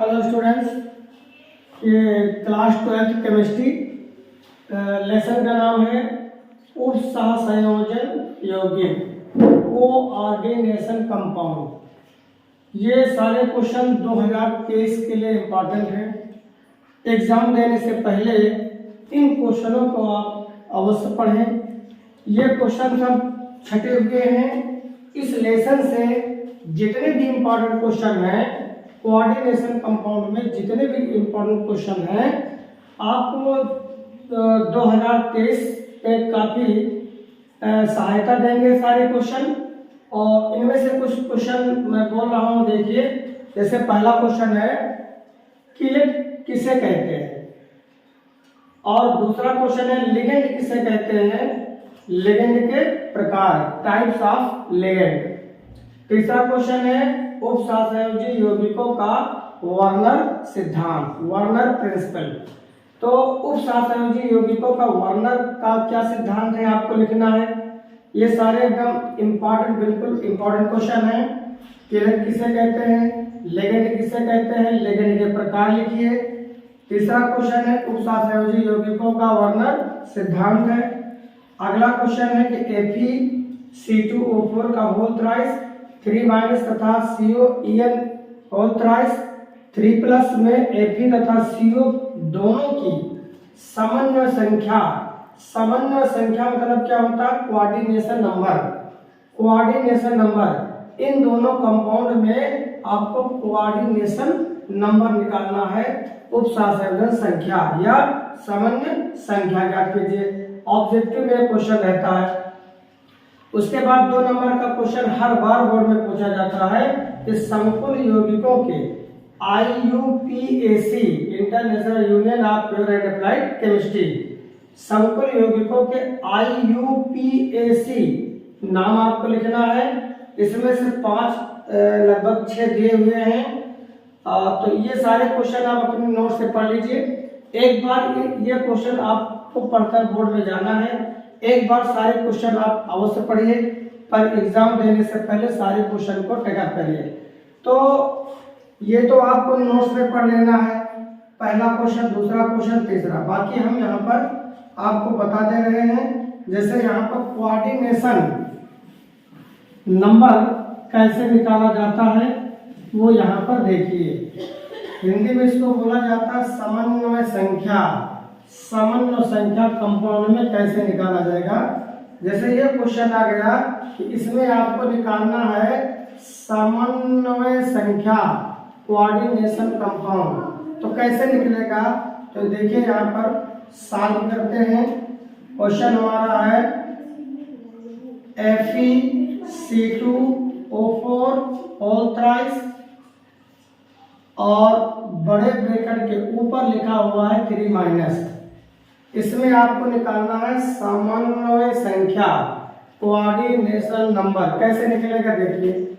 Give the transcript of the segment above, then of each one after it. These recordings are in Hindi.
हेलो स्टूडेंट्स, ये क्लास 12 केमिस्ट्री लेसन का नाम है उपसहसंयोजन यौगिक कोऑर्डिनेशन कंपाउंड। ये सारे क्वेश्चन 2023 के लिए इम्पोर्टेंट हैं। एग्जाम देने से पहले इन क्वेश्चनों को आप अवश्य पढ़ें। ये क्वेश्चन सब छटे हुए हैं। इस लेसन से जितने भी इम्पोर्टेंट क्वेश्चन हैं, कोऑर्डिनेशन कंपाउंड में जितने भी इम्पोर्टेंट क्वेश्चन हैं, आपको 2023 पे काफ़ी सहायता देंगे सारे क्वेश्चन। और इनमें से कुछ क्वेश्चन मैं बोल रहा हूँ, देखिए। जैसे पहला क्वेश्चन है किलेट किसे कहते हैं, और दूसरा क्वेश्चन है लिगेंड किसे कहते हैं, लिगेंड के प्रकार, टाइप्स ऑफ लिगेंड। तीसरा क्वेश्चन है उपसहसंयोजी यौगिकों का वर्नर सिद्धांत, वर्नर प्रिंसिपल। तो उपसहसंयोजी यौगिकों का वर्नर का क्या सिद्धांत है, आपको लिखना है। ये सारे एकदम इम्पोर्टेंट, बिल्कुल इम्पोर्टेंट क्वेश्चन है। किलेट किसे कहते हैं, लिगेंड किसे कहते हैं, लिगेंड के प्रकार लिखिए। तीसरा क्वेश्चन है उपसहसंयोजी यौगिकों का वर्नर सिद्धांत है। अगला क्वेश्चन है कि Fe2O4 का होल थ्राइस 3- तथा COEN होल थ्राइस 3+ में Fe तथा CO दोनों की समन्वय संख्या। समन्वय संख्या मतलब क्या होता है, कोऑर्डिनेशन नंबर। कोऑर्डिनेशन नंबर, इन दोनों कंपाउंड में आपको कोऑर्डिनेशन नंबर निकालना है। उपसहसंयोजन संख्या या समन्वय संख्या याद कीजिए, ऑब्जेक्टिव में क्वेश्चन रहता है। उसके बाद 2 नंबर का क्वेश्चन हर बार बोर्ड में पूछा जाता है कि संकुल यौगिकों के IUPAC, international union of pure and applied chemistry, संकुल यौगिकों के IUPAC नाम आपको लिखना है। इसमें से 5 लगभग 6 दिए हुए हैं। तो ये सारे क्वेश्चन आप अपने नोट से पढ़ लीजिए। एक बार ये क्वेश्चन आपको पढ़कर बोर्ड में जाना है। एक बार सारे क्वेश्चन आप अवश्य पढ़िए, पर एग्जाम देने से पहले सारे क्वेश्चन को टेकअप करिए। तो ये तो आपको नोट्स में पढ़ लेना है, पहला क्वेश्चन, दूसरा क्वेश्चन, तीसरा। बाकी हम यहाँ पर आपको बता दे रहे हैं। जैसे यहाँ पर कोऑर्डिनेशन नंबर कैसे निकाला जाता है वो यहाँ पर देखिए। हिंदी में इसको बोला जाता है समन्वय संख्या। समन्वय संख्या कंपाउंड में कैसे निकाला जाएगा। जैसे ये क्वेश्चन आ गया कि इसमें आपको निकालना है समन्वय संख्या, कोऑर्डिनेशन कंपाउंड। तो कैसे निकलेगा, तो देखिए यहाँ पर सॉल्व करते हैं। क्वेश्चन हमारा है FeC2O4 होल थ्राइस और बड़े ब्रैकेट के ऊपर लिखा हुआ है 3-। इसमें आपको निकालना है समन्वय संख्या, कोऑर्डिनेशन नंबर। कैसे निकलेगा देखिए।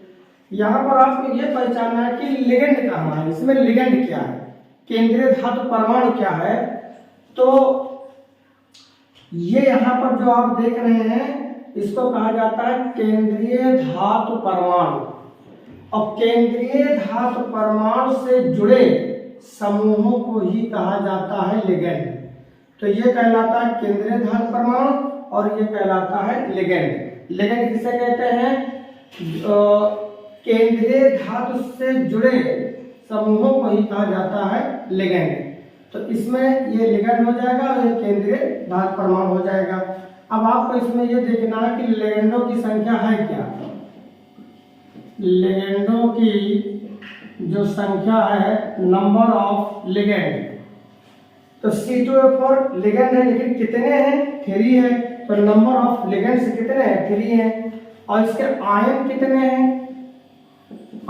यहाँ पर आपको ये पहचानना है कि लिगेंड कहाँ है, इसमें लिगेंड क्या है, केंद्रीय धातु परमाणु क्या है। तो ये यहाँ पर जो आप देख रहे हैं इसको कहा जाता है केंद्रीय धातु परमाणु। और केंद्रीय धातु परमाणु से जुड़े समूहों को ही कहा जाता है लिगेंड। तो ये कहलाता है केंद्रीय धातु परमाणु और ये कहलाता है लिगेंड। लिगेंड किसे कहते हैं, केंद्रीय धातु से जुड़े समूहों को ही कहा जाता है लिगेंड। तो इसमें ये लिगेंड हो जाएगा और ये केंद्रीय धातु परमाणु हो जाएगा। अब आपको इसमें ये देखना है कि लिगेंडों की संख्या है क्या। लिगेंडों की जो संख्या है, नंबर ऑफ लिगेंड, तो C2O4 लिगेंड है, लेकिन कितने हैं, 3 है। तो नंबर ऑफ लिगेंड्स कितने हैं, 3 हैं। और इसके आयन कितने हैं,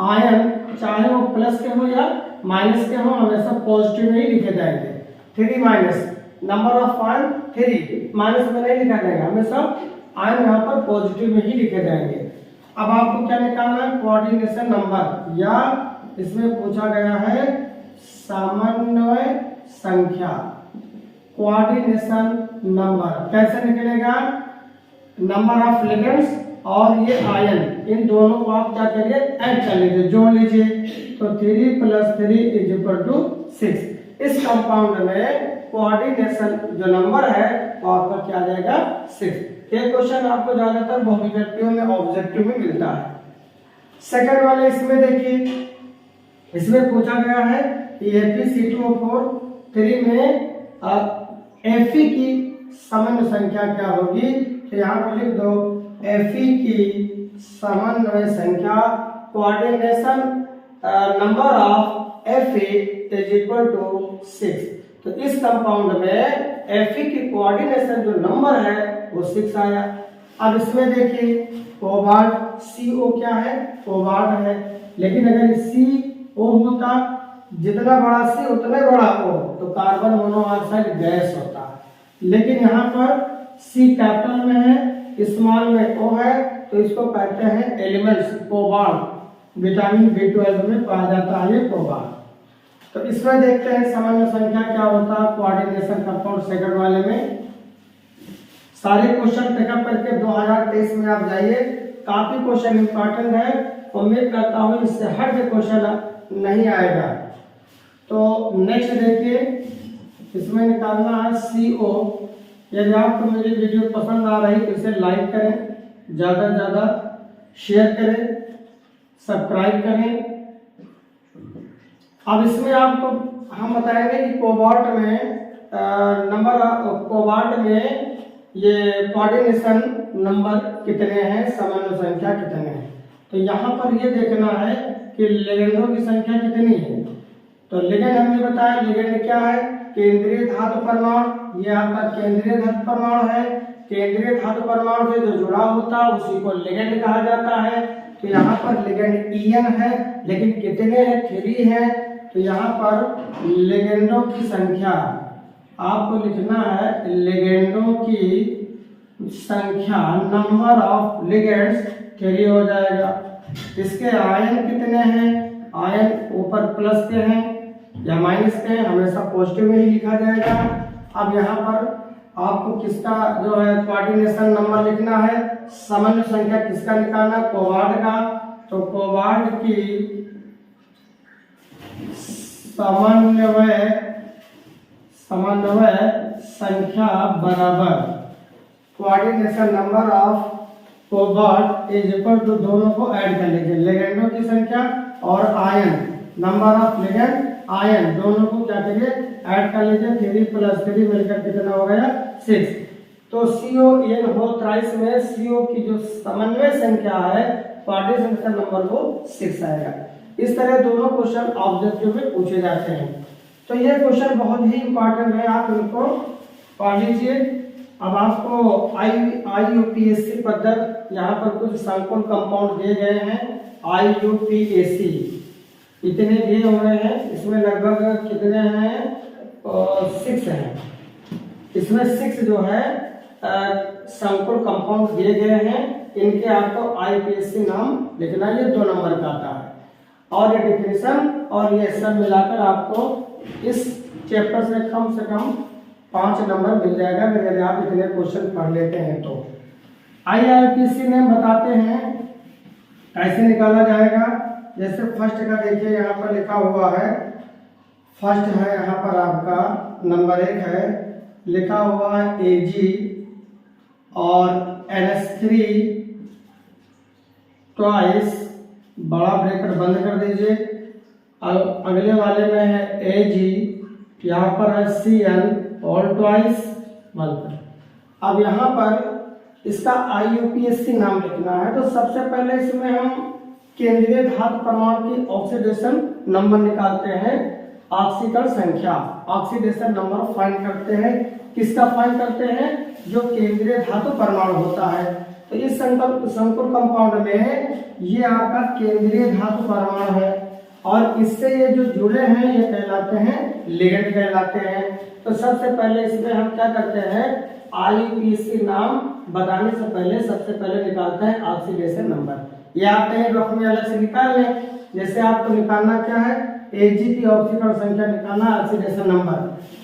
आयन चाहे वो प्लस के हो या माइनस के हो, हमेशा पॉजिटिव में ही लिखे जाएंगे। 3-, नंबर ऑफ आयन 3, माइनस में नहीं लिखा जाएगा, हमेशा आयन यहाँ पर पॉजिटिव में ही लिखे जाएंगे। अब आपको क्या निकालना है, कोऑर्डिनेशन नंबर, या इसमें पूछा गया है समन्वय संख्या, कोऑर्डिनेशन नंबर। कैसे निकलेगा, नंबर ऑफ लिगेंड्स और ये आयन, इन दोनों को आप क्या करिए, ऐड कर लीजिए, जोड़ लीजिए। तो 3 + 3 = 6। इस कंपाउंड में कोऑर्डिनेशन जो नंबर है वो आपका क्या आ जाएगा, 6। ये क्वेश्चन आपको ज्यादातर बहुविकल्पियों में, ऑब्जेक्टिव में मिलता है। सेकंड वाले इसमें देखिए, इसमें पूछा गया है कि Fe2O4 3 में Fe की समन्वय संख्या क्या होगी। तो यहाँ पर लिख दो Fe की समन्वय संख्या, कोऑर्डिनेशन नंबर ऑफ Fe = 6। तो इस कंपाउंड में Fe की कोऑर्डिनेशन जो नंबर है वो 6 आया। अब इसमें देखिए कोबाल्ट CO क्या है, कोबाल्ट है, लेकिन अगर CO होता, जितना बड़ा C उतना बड़ा O, तो कार्बन मोनोऑक्साइड गैस होता। लेकिन यहाँ पर C कैपिटल में है, स्मॉल में O है, तो इसको कहते हैं एलिमेंट्स कोबाल्ट। विटामिन B12 में पाया जाता है ये कोबाल्ट। तो इसमें देखते हैं सामान्य संख्या क्या होता है कोऑर्डिनेशन कंपाउंड सेकंड वाले में। सारे क्वेश्चन पिकअप करके 2023 में आप जाइए, काफी क्वेश्चन इंपॉर्टेंट है। उम्मीद करता हूँ इससे हट के क्वेश्चन नहीं आएगा। तो नेक्स्ट देखिए, इसमें निकालना है CO। यदि आपको मेरी वीडियो पसंद आ रही तो इसे लाइक करें, ज़्यादा से ज़्यादा शेयर करें, सब्सक्राइब करें। अब इसमें आपको हम बताएंगे कि कोबाल्ट में कोबाल्ट में ये कोऑर्डिनेशन नंबर कितने हैं, समन्वय संख्या कितने हैं। तो यहाँ पर ये देखना है कि लिगेंडों की संख्या कितनी है। तो लिगेंड हमने बताया, लिगेंड क्या है, केंद्रीय धातु परमाणु। ये आपका केंद्रीय धातु परमाणु है। केंद्रीय धातु परमाणु से जो जुड़ा होता है उसी को लिगेंड कहा जाता है। तो यहाँ पर लिगेंड EN है, लेकिन कितने हैं, 3 है। तो यहाँ पर लिगेंडों की संख्या आपको लिखना है, लिगेंडों की संख्या, नंबर ऑफ लिगेंड्स 3 हो जाएगा। इसके आयन कितने हैं, आयन ऊपर प्लस के हैं या माइनस के हैं, हमेशा पॉजिटिव में ही लिखा जाएगा। अब यहाँ पर आपको किसका जो है कोऑर्डिनेशन नंबर लिखना है, समन्वय संख्या किसका निकालना, कोबाल्ट का। तो कोबाल्ट की समन्वय संख्या बराबर कोऑर्डिनेशन नंबर ऑफ कोबाल्ट = दोनों को ऐड कर लीजिए, लिगेंडों की संख्या और ion, number of ligand, ion, दोनों को क्या करिए, ऐड कर लीजिए। 3 + 3 मिलकर कितना हो गया, 6। तो CON होल थ्राइस में CO की जो समन्वय संख्या है, कोऑर्डिनेशन नंबर वो 6 आएगा। इस तरह दोनों क्वेश्चन ऑब्जेक्टिव में पूछे जाते हैं। तो ये क्वेश्चन बहुत ही इंपॉर्टेंट है, आप इनको पढ़ लीजिए। अब आपको IUPAC पद्धति, यहाँ पर कुछ संकुल कंपाउंड दिए गए हैं। IUPAC इतने दिए हुए हैं, इसमें लगभग कितने हैं, 6 हैं। इसमें 6 जो है संकुल कंपाउंड दिए गए हैं। इनके आपको IUPAC नाम लिखना, ये 2 नंबर का आता है। और ये डिफिनेशन और ये सब मिलाकर आपको इस चैप्टर से कम 5 नंबर मिल जाएगा यदि आप इतने क्वेश्चन पढ़ लेते हैं। तो IUPAC ने बताते हैं कैसे निकाला जाएगा। जैसे फर्स्ट का देखिए, यहाँ पर लिखा हुआ है, फर्स्ट है यहाँ पर आपका नंबर 1 है, लिखा हुआ है Ag और NH3 ट्वाइस, बड़ा ब्रैकेट बंद कर दीजिए। अगले वाले में है Ag, यहाँ पर है Cl और ट्वाइस बंद। अब यहाँ पर इसका IUPAC नाम लिखना है। तो सबसे पहले इसमें हम केंद्रीय धातु परमाणु की ऑक्सीडेशन नंबर निकालते हैं, ऑक्सीकरण संख्या, ऑक्सीडेशन नंबर फाइंड करते हैं। किसका फाइंड करते हैं, जो केंद्रीय धातु परमाणु होता है। तो इस संकुल कंपाउंड में ये आपका केंद्रीय धातु परमाणु है और इससे ये जो जुड़े हैं ये कहलाते हैं लिगेंड कहलाते हैं। तो सबसे पहले इसमें हम क्या करते हैं, IUPAC नाम बताने से पहले सबसे पहले निकालते हैं ऑक्सीडेशन नंबर। ये आप कहीं रफ में अलग से निकाल लें। जैसे आपको निकालना क्या है, Ag की ऑक्सीकरण संख्या निकालना है, ऑक्सीडेशन नंबर।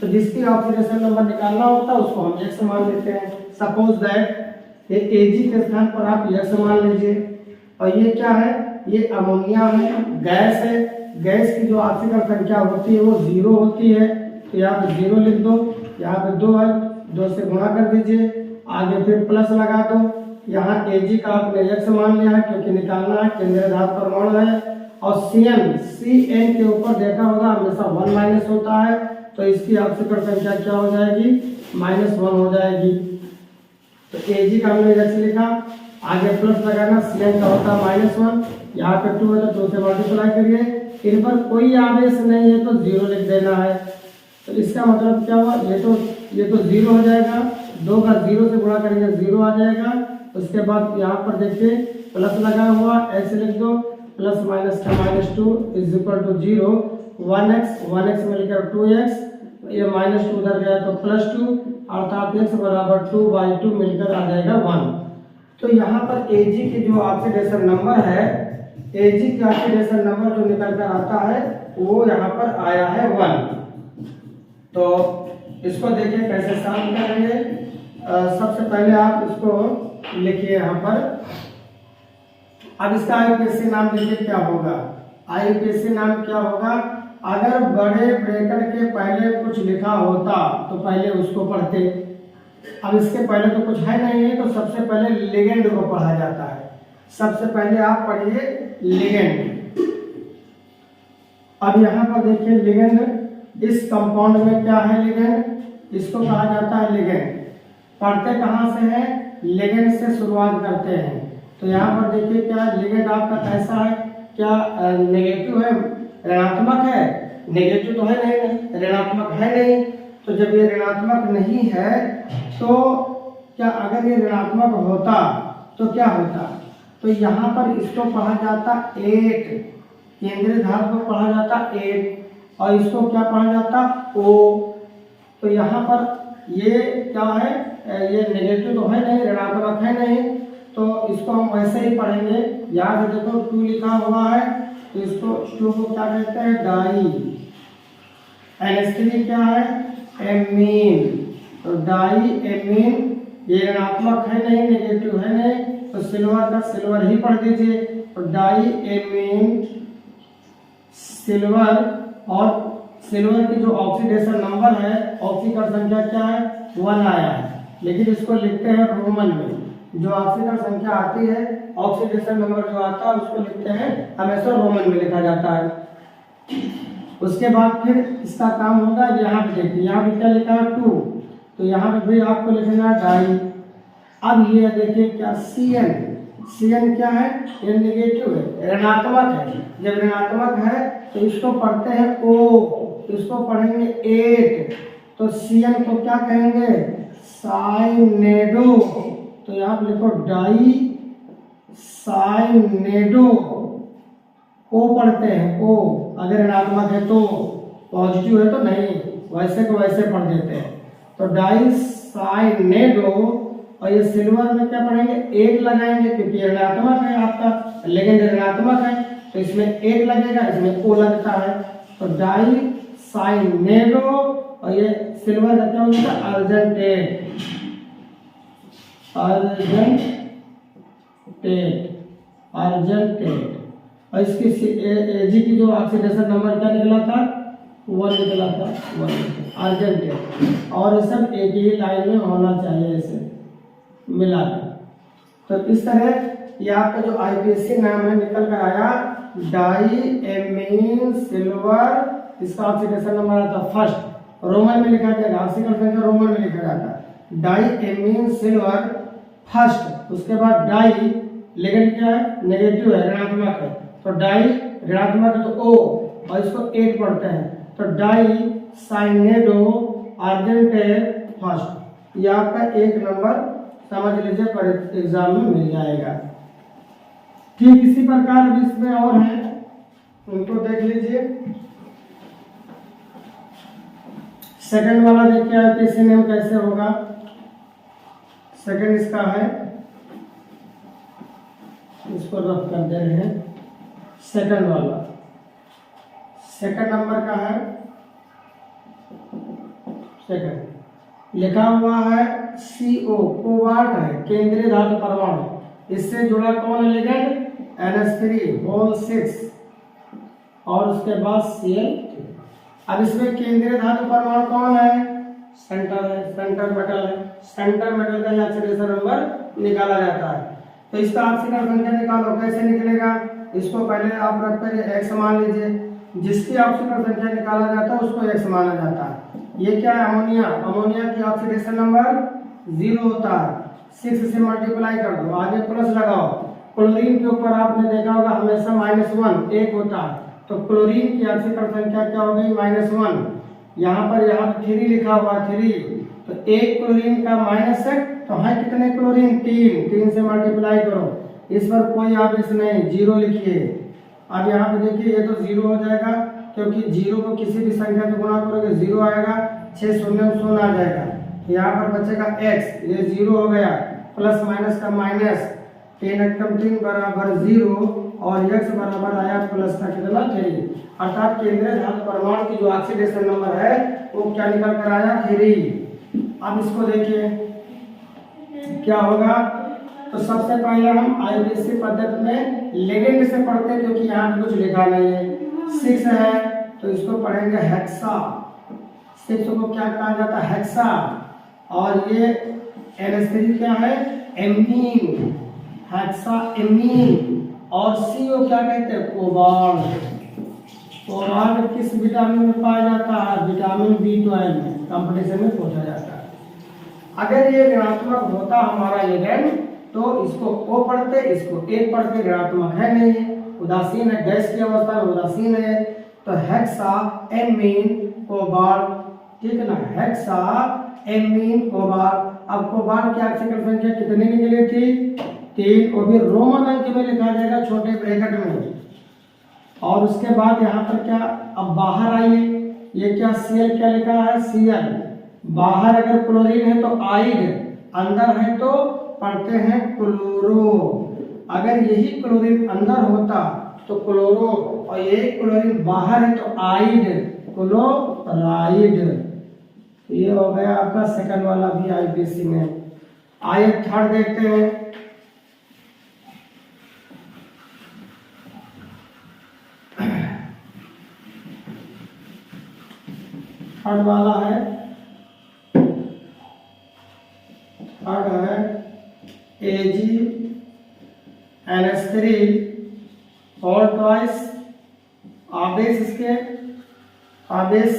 तो जिसकी ऑक्सीडेशन नंबर निकालना होता है उसको हम 1 मान लेते हैं। सपोज दैट ये Ag के स्थान पर आप यक्स मान लीजिए। और ये क्या है, ये अमोनिया है, गैस है। गैस की जो ऑक्सीजन संख्या होती है वो 0 होती है, तो यहाँ पे 0 लिख दो। यहाँ पे 2 है, 2 से गुणा कर दीजिए, आगे फिर प्लस लगा दो। यहाँ Ag का आपने यक्स मान लिया है क्योंकि निकालना है, केंद्रीय धातु परमाणु है। और Cn के ऊपर देखा होगा हमेशा 1 माइनस होता है, तो इसकी ऑक्सीजन संख्या क्या हो जाएगी, -1 हो जाएगी। तो Ag का हमने यक्स लिखा, आगे प्लस लगाना, Cn का होता है -1, यहाँ पे 2 है तो 2 से मल्टीप्लाई करिए। इन पर कोई आवेश नहीं है तो 0 लिख देना है। तो इसका मतलब क्या हुआ, ये तो 0 हो जाएगा, 2 का 0 से गुणा करेंगे 0 आ जाएगा। उसके बाद यहाँ पर देखिए प्लस लगा हुआ, ऐसे लिख दो, प्लस माइनस का -2 इज इक्वल टू 0, 1x मिलकर 2x, ये -2 उधर गया तो +2, अर्थात x बराबर 2/2 मिलकर आ जाएगा 1। तो यहाँ पर Ag की जो ऑक्सीडेशन नंबर है, Ag की ऑक्सीडेशन नंबर जो निकल कर आता है वो यहाँ पर आया है 1। तो इसको देखिए कैसे सॉल्व करेंगे। सबसे पहले आप इसको लिखिए यहाँ पर। अब इसका आईपीएससी नाम देखिए क्या होगा। आईपीएससी नाम क्या होगा, अगर बड़े ब्रैकेट के पहले कुछ लिखा होता तो पहले उसको पढ़ते। अब इसके पहले तो कुछ है नहीं है, तो सबसे पहले लिगेंड को पढ़ा जाता है। सबसे पहले आप पढ़िए लिगेंड। अब यहाँ पर देखिए लिगेंड, इस कंपाउंड में क्या है लिगेंड, इसको कहा जाता है लिगेंड। पढ़ते कहाँ से है, लिगेंड से शुरुआत करते हैं। तो यहाँ पर देखिए क्या लिगेंड आपका कैसा है, क्या नेगेटिव है, ऋणात्मक है, नेगेटिव तो है नहीं, ऋणात्मक है नहीं। तो जब ये ऋणात्मक नहीं है तो क्या, अगर ये ऋणात्मक होता तो क्या होता, तो यहाँ पर इसको पढ़ा जाता 8, केंद्रीय धातु को पढ़ा जाता 8, और इसको क्या पढ़ा जाता O। तो यहाँ पर ये क्या है, ये नेगेटिव तो है नहीं, ऋणात्मक है नहीं, तो इसको हम वैसे ही पढ़ेंगे। यहाँ से देखो 2 लिखा हुआ है, तो इसको 2 को क्या कहते हैं, डाई। NH3 क्या है, एमीन। तो डाई एमीन, ये ऋणात्मक है नहीं, नेगेटिव है नहीं, तो सिल्वर का सिल्वर ही पढ़ दीजिए। तो डाई एमीन सिल्वर, और सिल्वर की जो ऑक्सीडेशन नंबर है, ऑक्सीकरण संख्या क्या है, 1 आया है, लेकिन इसको लिखते हैं रोमन में। जो ऑक्सीकरण संख्या आती है, ऑक्सीडेशन नंबर जो आता है उसको लिखते हैं हमेशा रोमन में लिखा जाता है। उसके बाद फिर इसका काम होगा, यहाँ पे देखिए, यहाँ पे क्या लिखा है 2, तो यहाँ पे भी आपको लिखना है डाई। अब ये देखिए क्या Cn क्या है, ये नेगेटिव है, ऋणात्मक है। जब ऋणात्मक है तो इसको पढ़ते हैं O, इसको पढ़ेंगे 8, तो Cn को क्या कहेंगे, साइनेडो। तो यहाँ पे लिखो डाई साइनेडो, O पढ़ते हैं O, अगर ऋणात्मक है तो, पॉजिटिव है तो नहीं, वैसे को वैसे पढ़ देते हैं। तो डाई साइनेडो, और ये सिल्वर में क्या पढ़ेंगे, 8 लगाएंगे क्योंकि ऋणात्मक है आपका, लेकिन ऋणात्मक है तो इसमें 8 लगेगा, इसमें O लगता है। तो डाई साइनेडो, और ये सिल्वर का क्या होता है, अर्जेंटेट। और इसकी Ag की जो ऑक्सीडेशन नंबर क्या निकला था, 1 निकला था, 1 अर्जेंटेट। और ये सब एक ही लाइन में होना चाहिए, ऐसे मिला के। तो इस तरह ये आपका जो आईपीएससी नाम है निकल कर आया, डाई एमीन सिल्वर। इसका ऑक्सीडेशन नंबर आता फर्स्ट, रोमन में लिखा जाएगा, ऑक्सीकरण संख्या रोमन में लिखा जाता है, डाई एमीन सिल्वर फर्स्ट। उसके बाद डाई, लेकिन क्या है, नेगेटिव है, ऋणात्मक है, तो डाई ऋणात्मक है तो O, और इसको 8 पढ़ते हैं, तो डाई साइनेडो अर्जेंटेट फर्स्ट। ये आपका 1 नंबर समझ लीजिए पर एग्जाम में मिल जाएगा। ठीक इसी प्रकार भी इसमें और हैं, उनको देख लीजिए। सेकंड वाला देखिए आईपीएससी नेम कैसे होगा। सेकंड इसका है, इसको रफ कर दे रहे हैं। सेकंड वाला, सेकंड नंबर का है, सेकंड लिखा हुआ है CO, कोबाल्ट है, केंद्रीय धातु परमाणु। इससे जुड़ा कौन है लिगेंड? NH3 होल 6 और उसके बाद Cl। अब इसमें केंद्रीय धातु परमाणु कौन है? सेंटर है, सेंटर मेटल है। सेंटर मेटल का ऑक्सीडेशन नंबर निकाला जाता है। तो इसका ऑक्सीकरण संख्या निकालो, कैसे निकलेगा? इसको पहले आप रख कर x मान लीजिए। जिसकी ऑक्सीकरण संख्या निकाला जाता है उसको x माना जाता है। ये क्या है? अमोनिया। अमोनिया की ऑक्सीडेशन नंबर 0 होता है। 6 से मल्टीप्लाई कर दो, आगे प्लस लगाओ। क्लोरीन के ऊपर आपने देखा होगा हमेशा -1 1 होता है, तो क्लोरीन की ऑक्सीकरण संख्या क्या हो गई? -1। यहाँ पर 3 लिखा हुआ है, 3, तो एक क्लोरीन का माइनस है, तो है कितने क्लोरीन? 3 से मल्टीप्लाई करो। इस पर कोई आवेश नहीं, 0 लिखिए। अब यहाँ पे देखिए ये तो 0 हो जाएगा, क्योंकि 0 को किसी भी संख्या से गुणा करोगे 0 आएगा, 6 शून्य में शून्य आ जाएगा। यहाँ पर बचेगा x, ये 0 हो गया, प्लस माइनस का माइनस, 3 बराबर 0 और x बराबर आया प्लस का कितना? 3। अर्थात केंद्रीय धातु परमाणु की जो ऑक्सीडेशन नंबर है वो क्या निकल कर आया? 3। अब इसको देखिए क्या होगा। तो सबसे पहले हम आईपीसी पद्धति में लिगेंड से पढ़ते हैं, क्योंकि यहाँ पे कुछ लिखा नहीं है। 6 है तो इसको पढ़ेंगे हेक्सा। 6 को क्या कहा जाता है? हेक्सा। और ये NH3 क्या है? Amine, hexa amine. और CO क्या कहते हैं? कोबाल्ट। कोबाल्ट किस विटामिन में पाया जाता है? विटामिन B12 में। कंपटीशन में पूछा जाता है। अगर ये ऋणात्मक होता हमारा लिगेंड तो इसको O पढ़ते, इसको A पढ़ते। ऋणात्मक है नहीं, उदासीन है, गैस की अवस्था में उदासीन है। तो हेक्सा एमीन कोबाल्ट, ठीक है ना? Hexa amine cobalt. अब कोबाल्ट की ऑक्सीकरण संख्या कितनी निकली थी? 3, वो भी रोमन अंक में लिखा जाएगा, छोटे ब्रैकेट में। और उसके बाद यहाँ पर क्या? अब बाहर आइए, ये क्या? Cl क्या लिखा है? Cl। बाहर अगर क्लोरीन है तो आइड, अंदर है तो पढ़ते हैं क्लोरो। अगर यही क्लोरीन अंदर होता तो क्लोरो, और यही क्लोरीन बाहर है तो आइड, क्लोराइड। तो ये हो गया आपका सेकंड वाला भी आईपीसी में। आइए थर्ड देखते हैं। थर्ड वाला है, थर्ड है AgNH3 और ट्वाइस। आवेश इसके, आवेश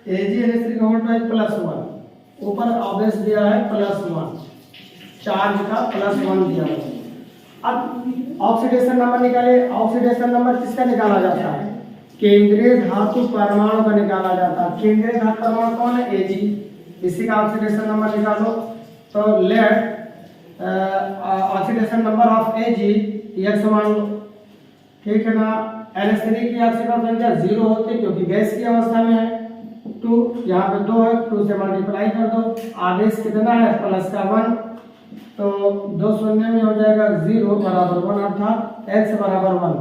AgNH3 का होल ट्वाइस +1। ऊपर आवेश दिया है +1, चार्ज का +1 दिया है। अब ऑक्सीडेशन नंबर निकालिए। ऑक्सीडेशन नंबर किसका निकाला जाता है? केंद्रीय धातु परमाणु का निकाला जाता है। केंद्रीय धातु परमाणु कौन है? Ag। इसी का ऑक्सीडेशन नंबर निकालो। तो let oxidation number of Ag x मान लो, ठीक है ना? NH3 की ऑक्सीकरण संख्या 0 होती है, क्योंकि गैस की अवस्था में है। 2, यहाँ पे 2 है, 2 से मल्टीप्लाई कर दो। आवेश कितना है? प्लस का 1, तो 2 शून्य में हो जाएगा 0 बराबर 1, अर्थात x बराबर 1।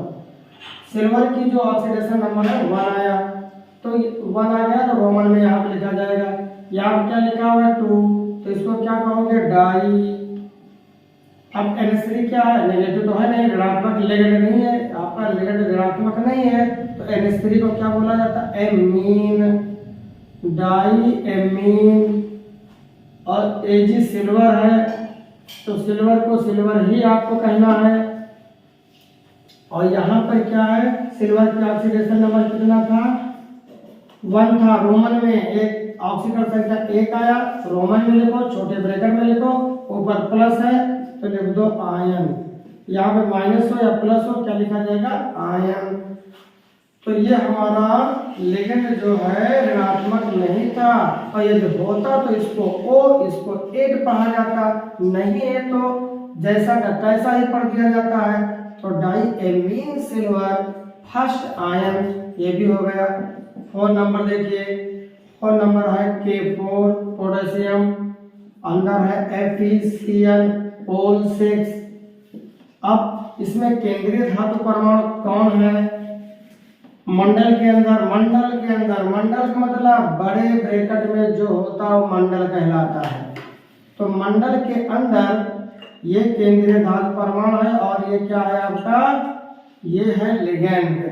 सिल्वर की जो ऑक्सीडेशन नंबर है 1 आया, तो 1 आ गया, तो रोमन में यहाँ पे लिखा जाएगा। यहाँ क्या लिखा हुआ है? 2, तो इसको क्या कहोगे? डाई। अब NH3 क्या है? नेगेटिव तो है नहीं, ऋणात्मक लिगेंड नहीं है, आपका लिगेंड ऋणात्मक नहीं है, तो NH3 को क्या बोला जाता है? Amine, diamine. और Ag सिल्वर है, तो सिल्वर को सिल्वर ही आपको कहना है। और यहाँ पर क्या है? सिल्वर की ऑक्सीडेशन नंबर कितना था? 1 था। रोमन में एक ऑक्सीकरण संख्या 1 आया, रोमन में लिखो, छोटे ब्रैकेट में लिखो, ऊपर प्लस है तो लिख दो आयन। यहाँ पे माइनस हो या प्लस हो, क्या लिखा जाएगा? आयन। तो ये हमारा लिगेंड जो है ऋणात्मक नहीं था, और यदि होता तो इसको O, इसको एड पढ़ा जाता। नहीं है तो जैसा का तैसा ही पढ़ दिया जाता है। तो diamine silver first ion, ये भी हो गया। 4 नंबर देखिए, 4 नंबर है K4 पोटेशियम, अंदर है FeCl होल 6। अब इसमें केंद्रीय धातु परमाणु कौन है? मंडल के अंदर, मंडल का मतलब बड़े ब्रैकेट में जो होता है वो मंडल कहलाता है। तो मंडल के अंदर ये केंद्रीय धातु परमाणु है और ये क्या है आपका, ये है लिगेंड।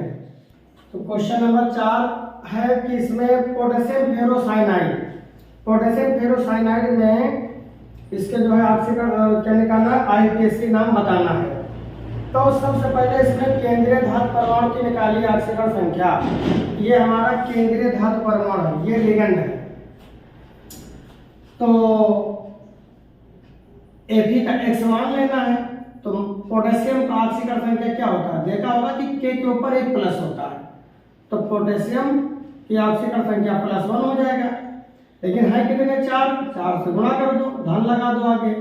तो क्वेश्चन नंबर 4 है कि इसमें पोटेशियम फेरोसाइनाइड में इसके जो है आपसे क्या निकालना है, आईपीएससी नाम बताना है। तो सबसे पहले इसमें केंद्रीय धातु परमाणु की निकाली ऑक्सीकरण संख्या। ये हमारा केंद्रीय धातु परमाणु है, ये लिगेंड है। तो Fe का x मान लेना है। तो पोटेशियम का ऑक्सीकरण संख्या क्या होता है, देखा होगा कि K के ऊपर एक प्लस होता है, तो पोटेशियम की ऑक्सीकरण संख्या +1 हो जाएगा। लेकिन है कितने, 4 से गुणा कर दो, धन लगा दो आगे।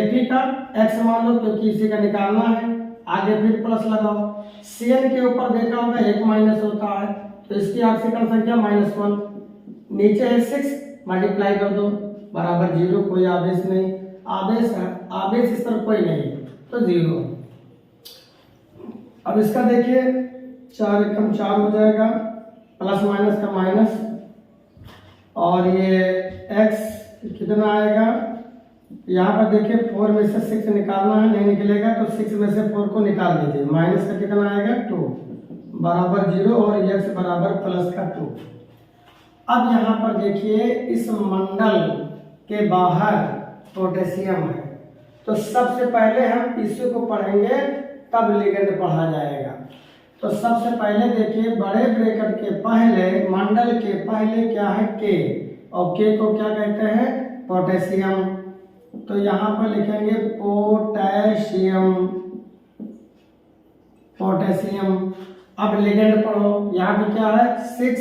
Fe का x मान लो क्योंकि इसी का निकालना है, आगे फिर प्लस लगाओ। Cn के ऊपर देखा होगा एक माइनस होता है, तो इसकी ऑक्सीकरण संख्या -1, नीचे है 6, मल्टीप्लाई कर दो बराबर 0, कोई आवेश नहीं, आवेश इस तरफ कोई नहीं तो 0। अब इसका देखिए 4 एकम 4 हो जाएगा, प्लस माइनस का माइनस, और ये x कितना आएगा, यहाँ पर देखिए 4 में से 6 निकालना है, नहीं निकलेगा तो 6 में से 4 को निकाल दीजिए, माइनस का कितना आएगा 2 बराबर 0 और x बराबर प्लस का 2। अब यहाँ पर देखिए इस मंडल के बाहर पोटेशियम है, तो सबसे पहले हम इसी को पढ़ेंगे तब लिगेंड पढ़ा जाएगा। तो सबसे पहले देखिए बड़े ब्रैकेट के पहले, मंडल के पहले क्या है, K, और K को क्या कहते हैं, पोटेशियम। तो यहाँ पर लिखेंगे पोटेशियम। अब लिगेंड पढ़ो, यहाँ पे क्या है 6,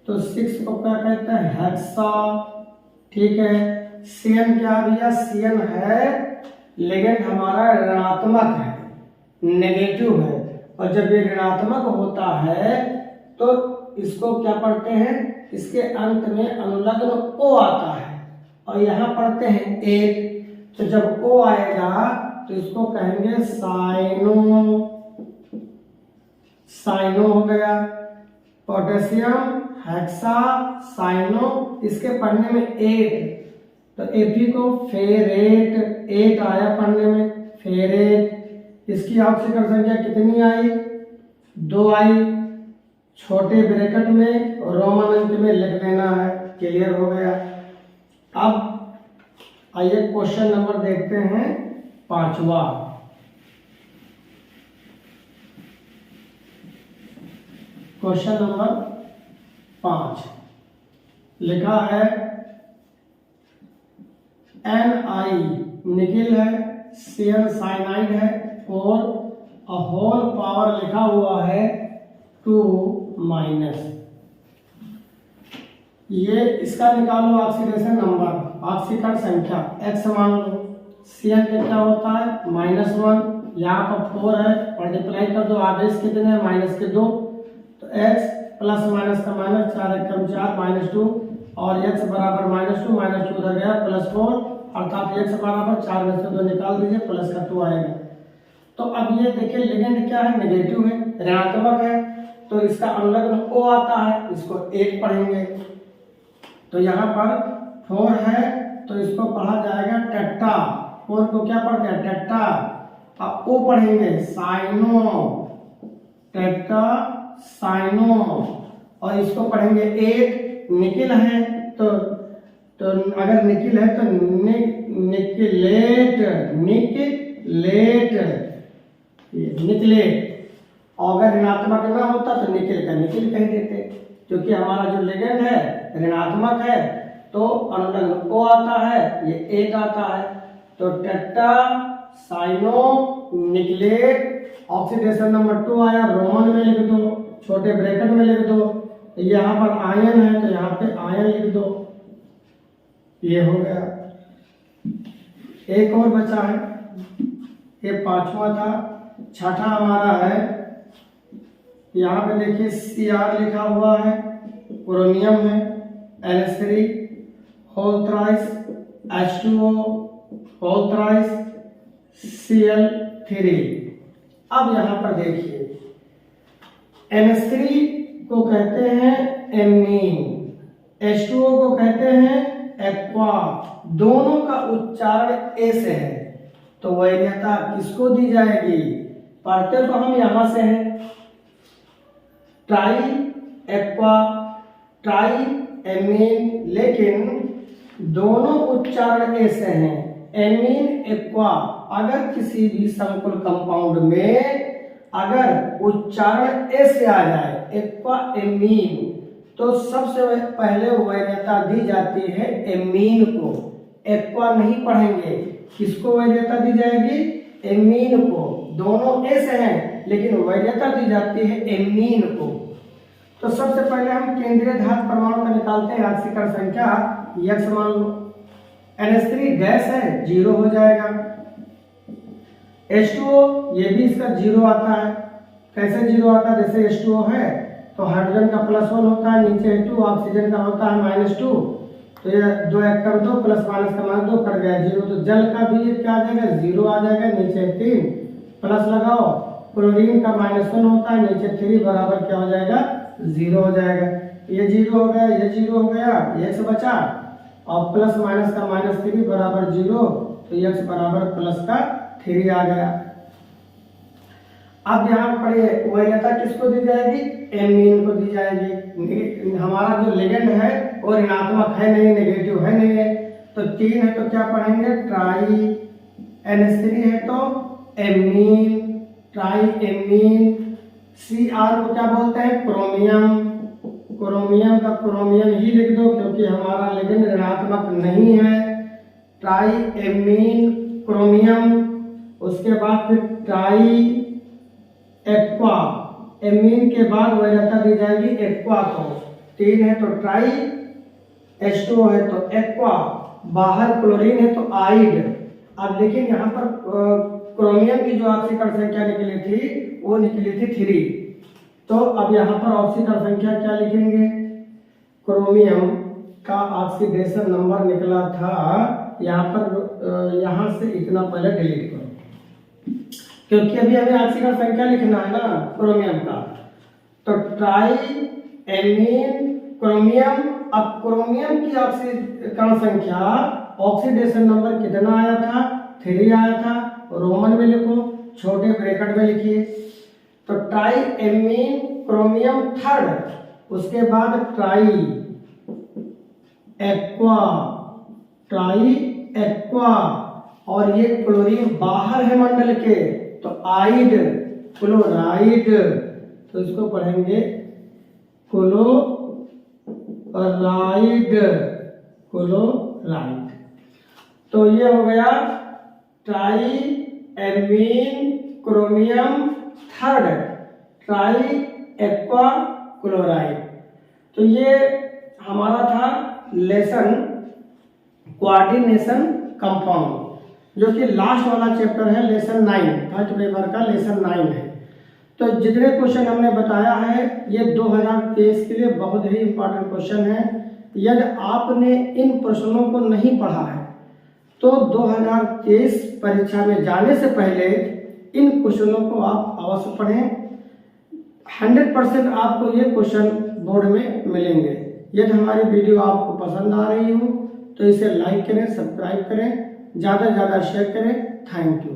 तो 6 को क्या कहते हैं, हेक्सा। ठीक है, Cn क्या भैया, Cn है लिगेंड हमारा ऋणात्मक है, नेगेटिव है, और जब ये ऋणात्मक होता है तो इसको क्या पढ़ते हैं, इसके अंत में अनुलग्न O आता है और यहाँ पढ़ते हैं 1, तो जब O आएगा तो इसको कहेंगे साइनो हो गया। पोटेशियम हेक्सा साइनो, इसके पढ़ने में 8, तो Fe को फेरेट, 8 आया पढ़ने में, फेरेट। इसकी ऑक्सीकरण संख्या कितनी आई, 2 आई, छोटे ब्रैकेट में रोमन अंक में लिख देना है, क्लियर हो गया। अब आइए क्वेश्चन नंबर देखते हैं 5वां। क्वेश्चन नंबर 5 लिखा है Ni निकिल है, Cn साइनाइड है, और होल पावर लिखा हुआ है 2-। ये इसका निकालो ऑक्सीडेशन नंबर, ऑक्सीकरण संख्या, x मान लो। Cn कितना होता है -1, यहाँ पर 4 है, मल्टीप्लाई कर दो, आवेश कितने हैं -2, तो x प्लस माइनस का माइनस, 4 एकम 4 -2, और x बराबर -2 उधर गया +4, अर्थात x बराबर 4 में से 2 निकाल दीजिए, प्लस का 2 आएगा। तो अब ये देखिए लिगेंड क्या है, नेगेटिव है, ऋणात्मक है, तो इसका अनुलग्न O आता है, इसको 1 पढ़ेंगे। तो यहाँ पर 4 है तो इसको पढ़ा जाएगा टेट्टा, 4 को क्या पढ़ते हैं, टेट्टा। अब O पढ़ेंगे साइनो, टेट्टा साइनो, और इसको पढ़ेंगे 1, निकिल है तो अगर निकिल है तो निकलेट, और अगर ऋणात्मक ना होता तो निकिल का निकिल कह देते, क्योंकि हमारा जो लिगेंड है ऋणात्मक है तो अनुलग्न O आता है, ये 1 आता है, तो टेट्टा साइनो निकलेट। ऑक्सीडेशन नंबर 2 आया, रोमन में लिख दो, छोटे ब्रैकेट में लिख दो, यहाँ पर आयन है तो यहाँ पे आयन लिख दो, ये हो गया। एक और बचा है, ये 5वां था। 6ठा हमारा है, यहाँ पे देखिए Cr लिखा हुआ है, क्रोमियम है, L3 whole thrice, H2O whole thrice, Cl3। अब यहाँ पर देखिए NH3 को कहते हैं एमीन, H2O को कहते हैं एक्वा। दोनों का उच्चारण ए से है, तो वैधता किसको दी जाएगी? पढ़ते तो हम यहां से हैं, ट्राई एक्वा, ट्राई एमीन, लेकिन दोनों उच्चारण ए से हैं, एमीन एक्वा। अगर किसी भी संकुल कंपाउंड में अगर उच्चारण ए से आ जाए, एक्वा एमीन, तो सबसे पहले वैधता दी जाती है एमीन को, एक्वा नहीं पढ़ेंगे। किसको वैधता दी जाएगी? एमीन को। दोनों ए से हैं लेकिन वैधता दी जाती है एमीन को। तो सबसे पहले हम केंद्रीय धातु परमाणु का निकालते हैं आंशिक संख्या। X मान लो, NH3 गैस है, 0 हो जाएगा। H2O ये भी इसका 0 आता है। कैसे 0 आता है? जैसे H2O है तो हाइड्रोजन का +1 होता है, नीचे 2, ऑक्सीजन का होता है -2, तो ये 2 1 कम 2 प्लस माइनस का मान 2 कट गया 0। तो जल का भी क्या आ जाएगा? 0 आ जाएगा, नीचे 3 प्लस लगाओ, क्लोरीन का -1 होता है, नीचे 3 बराबर क्या हो जाएगा? 0 हो जाएगा। ये 0 हो गया, ये 0 हो गया, x बचा, और प्लस माइनस का -3 बराबर 0, तो x बराबर प्लस का 3 आ गया। अब यहाँ पढ़िए, वैधता किसको दी जाएगी? एमीन को दी जाएगी। हमारा जो लिगेंड है वो ऋणात्मक है नहीं, नेगेटिव है नहीं है, तो 3 है तो क्या पढ़ेंगे? ट्राई। NH3 है तो एमीन, ट्राई एमीन। Cr को क्या बोलते हैं? क्रोमियम। क्रोमियम का क्रोमियम ही लिख दो क्योंकि हमारा लिगेंड ऋणात्मक नहीं है। Try amine chromium. उसके बाद फिर ट्राई एक्वा, एमीन के बाद वैधता दी जाएगी एक्वा को। 3 है तो ट्राई, H2O है तो एक्वा, बाहर क्लोरीन है तो आइड। अब लेकिन यहाँ पर क्रोमियम की जो ऑक्सीकरण संख्या निकली थी वो निकली थी 3, तो अब यहाँ पर ऑक्सीकरण संख्या क्या लिखेंगे? क्रोमियम का ऑक्सीडेशन नंबर निकला था, यहाँ पर यहाँ से इतना पहले डिलीट करो क्योंकि अभी हमें ऑक्सीकरण संख्या लिखना है ना क्रोमियम का। तो ट्राई एमीन क्रोमियम। अब क्रोमियम की ऑक्सीकरण संख्या, ऑक्सीडेशन नंबर कितना आया था? 3 आया था। रोमन में लिखो, छोटे ब्रैकेट में लिखिए। तो ट्राई एमीन क्रोमियम 3rd, उसके बाद ट्राई एक्वा, ट्राई एक्वा, और ये क्लोरीन बाहर है मंडल के तो आइड, क्लोराइड, तो इसको पढ़ेंगे क्लोराइड, क्लोराइड। तो ये हो गया try amine chromium 3rd, try aqua chloride. तो ये हमारा था लेसन कोऑर्डिनेशन कंपाउंड, जो कि लास्ट वाला चैप्टर है, लेसन 9, फर्स्ट पेपर का लेसन 9 है। तो जितने क्वेश्चन हमने बताया है ये 2023 के लिए बहुत ही इंपॉर्टेंट क्वेश्चन है। यदि आपने इन प्रश्नों को नहीं पढ़ा है तो 2023 परीक्षा में जाने से पहले इन क्वेश्चनों को आप अवश्य पढ़ें। 100% आपको ये क्वेश्चन बोर्ड में मिलेंगे। यदि हमारी वीडियो आपको पसंद आ रही हो तो इसे लाइक करें, सब्सक्राइब करें, ज़्यादा से ज़्यादा शेयर करें। Thank you.